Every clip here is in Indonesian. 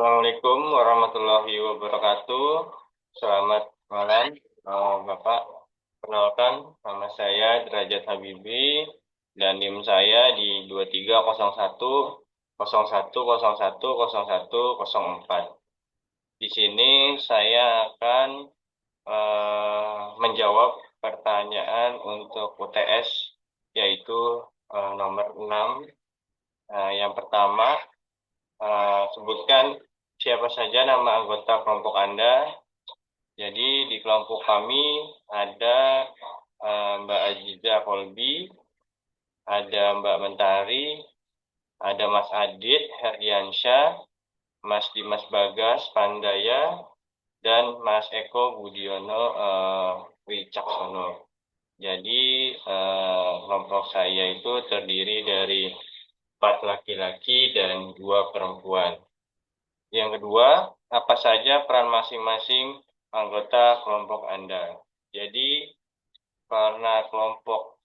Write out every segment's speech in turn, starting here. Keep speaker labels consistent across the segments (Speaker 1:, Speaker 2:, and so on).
Speaker 1: Assalamualaikum warahmatullahi wabarakatuh. Selamat malam, Bapak. Perkenalkan, nama saya Derajat Habibi dan NIM saya di 230101010104. Di sini saya akan menjawab pertanyaan untuk UTS, yaitu nomor 6. Yang pertama, sebutkan siapa saja nama anggota kelompok Anda. Jadi di kelompok kami ada Mbak Aziza Kolbi, ada Mbak Mentari, ada Mas Adit Herdiansyah, Mas Dimas Bagas Pandaya, dan Mas Eko Budiono Wicaksono. Jadi kelompok saya itu terdiri dari 4 laki-laki dan 2 perempuan. Yang kedua, apa saja peran masing-masing anggota kelompok Anda? Jadi, karena kelompok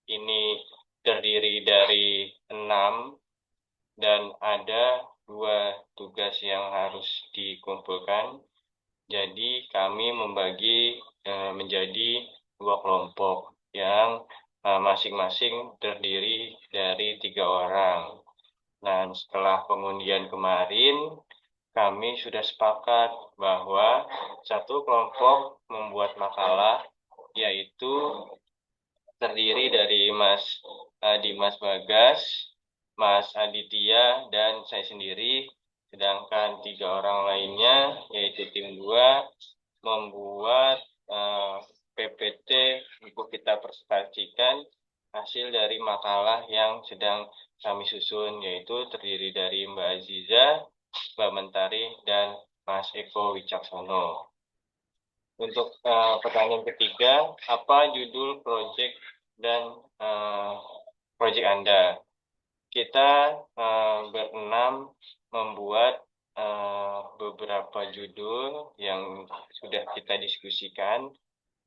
Speaker 1: ini terdiri dari 6 dan ada 2 tugas yang harus dikumpulkan, jadi kami membagi menjadi 2 kelompok yang masing-masing terdiri dari 3 orang. Dan setelah pengundian kemarin, kami sudah sepakat bahwa satu kelompok membuat makalah, yaitu terdiri dari Mas Dimas Bagas, Mas Aditya, dan saya sendiri. Sedangkan 3 orang lainnya, yaitu tim 2, membuat PPT untuk kita presentasikan hasil dari makalah yang sedang kami susun, yaitu terdiri dari Mbak Aziza, Mbak Mentari, dan Mas Eko Wicaksono. Untuk pertanyaan ketiga, apa judul proyek dan proyek Anda? Kita berenam membuat beberapa judul yang sudah kita diskusikan.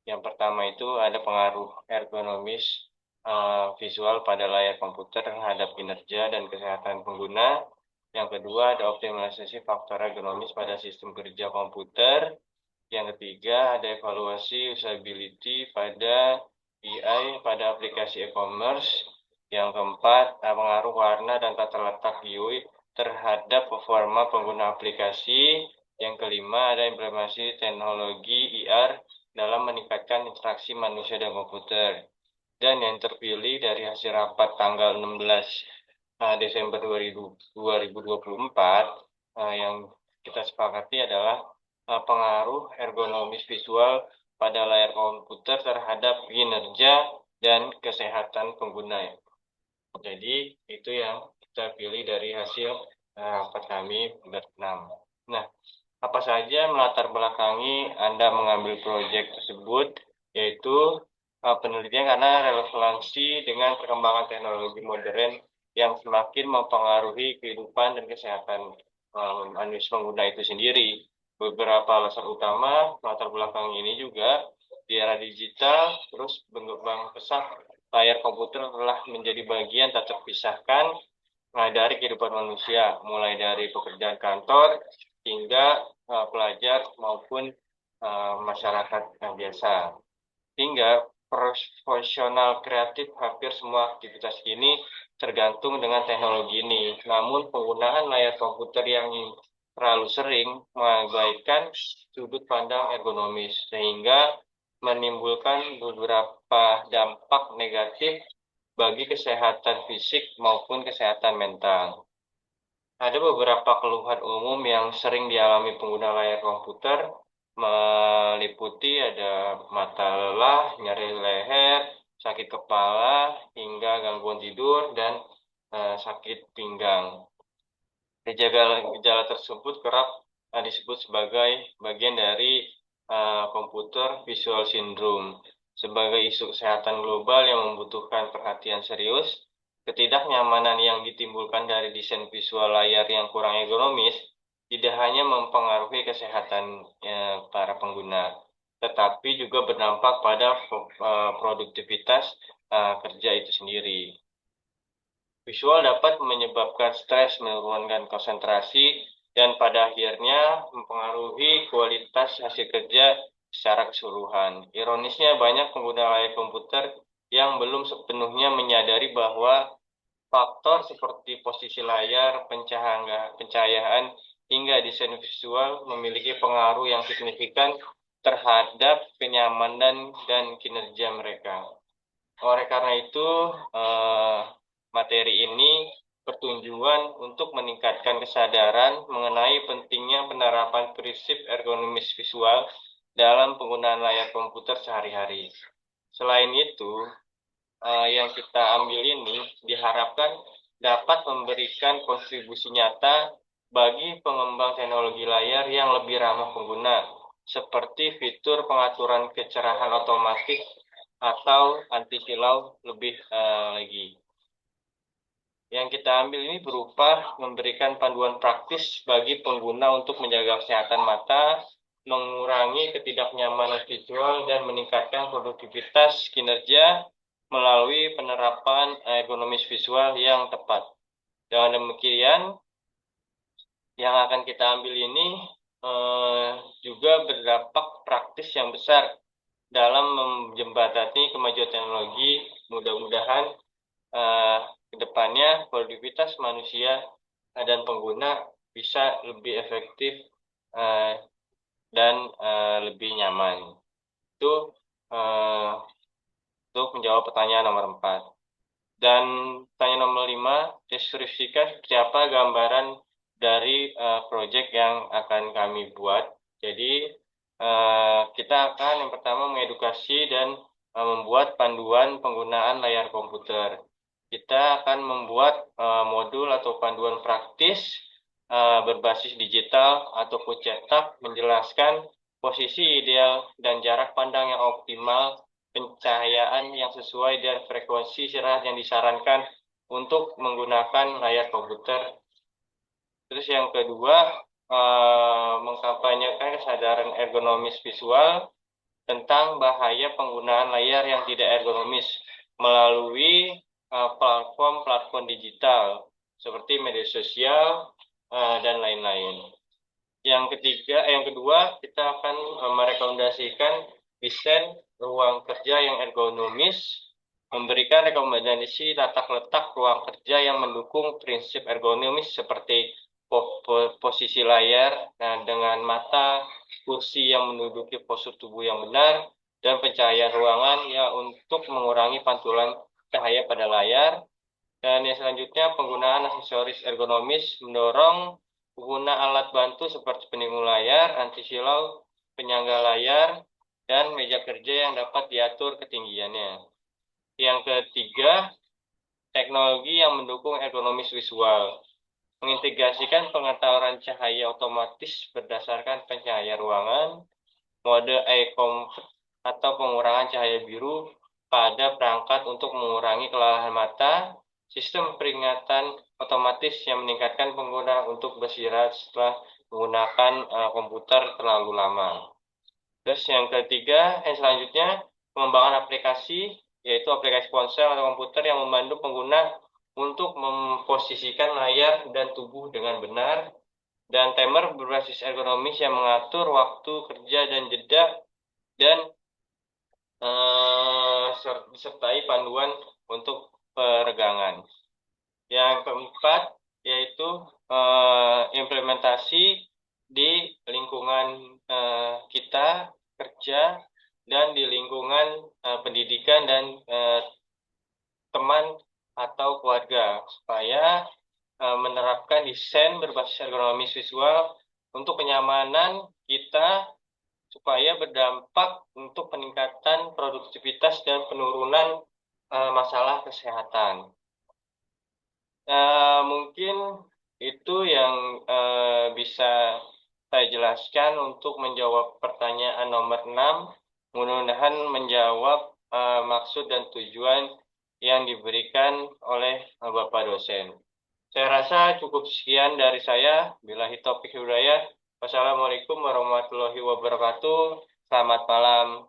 Speaker 1: Yang pertama itu ada pengaruh ergonomis visual pada layar komputer terhadap kinerja dan kesehatan pengguna. Yang kedua ada optimalisasi faktor ergonomis pada sistem kerja komputer. Yang ketiga ada evaluasi usability pada AI pada aplikasi e-commerce. Yang keempat ada pengaruh warna dan tata letak UI terhadap performa pengguna aplikasi. Yang kelima ada implementasi teknologi IR dalam meningkatkan interaksi manusia dan komputer. Dan yang terpilih dari hasil rapat tanggal 16 Desember 2024 yang kita sepakati adalah pengaruh ergonomis visual pada layar komputer terhadap kinerja dan kesehatan pengguna. Jadi itu yang kita pilih dari hasil rapat kami berenam. Nah, apa saja melatar belakangi Anda mengambil proyek tersebut, yaitu penelitian karena relevansi dengan perkembangan teknologi modern yang semakin mempengaruhi kehidupan dan kesehatan manusia pengguna itu sendiri. Beberapa alasan utama latar belakang ini juga di era digital, terus berkembang pesat layar komputer telah menjadi bagian tak terpisahkan dari kehidupan manusia, mulai dari pekerjaan kantor hingga pelajar maupun masyarakat yang biasa. Hingga profesional kreatif hampir semua aktivitas ini tergantung dengan teknologi ini. Namun penggunaan layar komputer yang terlalu sering mengabaikan sudut pandang ergonomis sehingga menimbulkan beberapa dampak negatif bagi kesehatan fisik maupun kesehatan mental. Ada beberapa keluhan umum yang sering dialami pengguna layar komputer, meliputi ada mata lelah, nyeri leher, sakit kepala, hingga gangguan tidur, dan sakit pinggang. Gejala tersebut kerap disebut sebagai bagian dari computer visual syndrome. Sebagai isu kesehatan global yang membutuhkan perhatian serius, ketidaknyamanan yang ditimbulkan dari desain visual layar yang kurang ergonomis tidak hanya mempengaruhi kesehatan para pengguna, tetapi juga berdampak pada produktivitas kerja itu sendiri. Visual dapat menyebabkan stres, menurunkan konsentrasi, dan pada akhirnya mempengaruhi kualitas hasil kerja secara keseluruhan. Ironisnya, banyak pengguna layar komputer yang belum sepenuhnya menyadari bahwa faktor seperti posisi layar, pencahayaan, hingga desain visual memiliki pengaruh yang signifikan terhadap kenyamanan dan kinerja mereka. Oleh karena itu, materi ini bertujuan untuk meningkatkan kesadaran mengenai pentingnya penerapan prinsip ergonomis visual dalam penggunaan layar komputer sehari-hari. Selain itu, yang kita ambil ini diharapkan dapat memberikan kontribusi nyata bagi pengembang teknologi layar yang lebih ramah pengguna, seperti fitur pengaturan kecerahan otomatis atau anti silau lebih lagi. Yang kita ambil ini berupa memberikan panduan praktis bagi pengguna untuk menjaga kesehatan mata, mengurangi ketidaknyamanan visual, dan meningkatkan produktivitas kinerja melalui penerapan ergonomis visual yang tepat. Dengan demikian, yang akan kita ambil ini juga berdampak praktis yang besar dalam menjembatani kemajuan teknologi. Mudah-mudahan kedepannya produktivitas manusia dan pengguna bisa lebih efektif dan lebih nyaman. Itu untuk menjawab pertanyaan nomor 4. Dan pertanyaan nomor 5, deskripsikan seperti apa gambaran dari proyek yang akan kami buat. Jadi kita akan yang pertama mengedukasi dan membuat panduan penggunaan layar komputer. Kita akan membuat modul atau panduan praktis berbasis digital ataupun cetak menjelaskan posisi ideal dan jarak pandang yang optimal, pencahayaan yang sesuai dan frekuensi istirahat yang disarankan untuk menggunakan layar komputer. Terus yang kedua, mengkampanyekan kesadaran ergonomis visual tentang bahaya penggunaan layar yang tidak ergonomis melalui platform-platform digital seperti media sosial dan lain-lain. Yang kedua, kita akan merekomendasikan desain ruang kerja yang ergonomis, memberikan rekomendasi tata letak ruang kerja yang mendukung prinsip ergonomis seperti posisi layar dengan mata, kursi yang menduduki postur tubuh yang benar, dan pencahayaan ruangan ya untuk mengurangi pantulan cahaya pada layar. Dan yang selanjutnya, penggunaan aksesoris ergonomis mendorong pengguna alat bantu seperti pelindung layar, anti silau, penyangga layar, dan meja kerja yang dapat diatur ketinggiannya. Yang ketiga, teknologi yang mendukung ergonomis visual. Mengintegrasikan pengetahuan cahaya otomatis berdasarkan pencahaya ruangan, mode eye comfort atau pengurangan cahaya biru pada perangkat untuk mengurangi kelelahan mata, sistem peringatan otomatis yang meningkatkan pengguna untuk beristirahat setelah menggunakan komputer terlalu lama. Terus yang selanjutnya, pengembangan aplikasi, yaitu aplikasi ponsel atau komputer yang membantu pengguna untuk memposisikan layar dan tubuh dengan benar, dan timer berbasis ergonomis yang mengatur waktu kerja dan jeda, dan disertai panduan untuk peregangan. Yang keempat, yaitu implementasi di lingkungan kita kerja dan di lingkungan pendidikan dan teman atau keluarga, supaya menerapkan desain berbasis ergonomis visual untuk kenyamanan kita, supaya berdampak untuk peningkatan produktivitas dan penurunan masalah kesehatan. Mungkin itu yang bisa saya jelaskan untuk menjawab pertanyaan nomor 6. Mudah-mudahan menjawab maksud dan tujuan yang diberikan oleh Bapak dosen. Saya rasa cukup sekian dari saya. Billahi taufiq hidayah. Wassalamualaikum warahmatullahi wabarakatuh. Selamat malam.